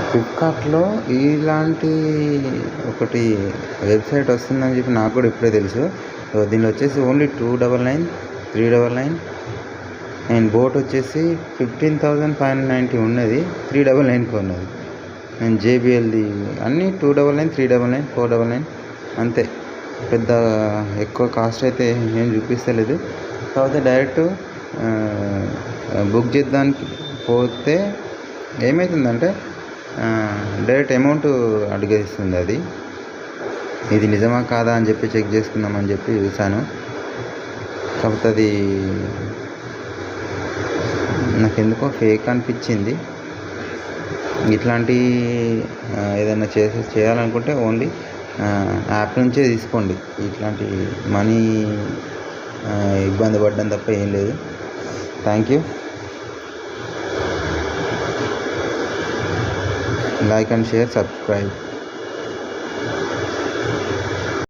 ఫ్లిప్కార్ట్లో ఇలాంటి ఒకటి వెబ్సైట్ వస్తుందని చెప్పి నాకు కూడా ఇప్పుడే తెలుసు. దీనిలో వచ్చేసి ఓన్లీ 299, 399 అండ్ బోట్ వచ్చేసి 15,590 ఉన్నది, 399కి ఉన్నది. అండ్ జేబిఎల్ది అన్నీ 299, 399, 499 అంతే. పెద్ద ఎక్కువ కాస్ట్ అయితే ఏం చూపిస్తలేదు. కాకపోతే డైరెక్ట్ బుక్ చేద్దానికి పోతే ఏమవుతుందంటే డైరెక్ట్ అమౌంట్ అడిగేస్తుంది. అది ఇది నిజమా కాదా అని చెప్పి చెక్ చేసుకుందామని చెప్పి చూశాను. కాకపోతే అది నాకెందుకో ఫేక్ అనిపించింది. ఇట్లాంటి ఏదైనా చేయాలనుకుంటే ఓన్లీ యాప్ నుంచే తీసుకోండి. ఇట్లాంటి మనీ ఇబ్బంది పడ్డం తప్ప ఏం లేదు. Thank you. Like and share, subscribe.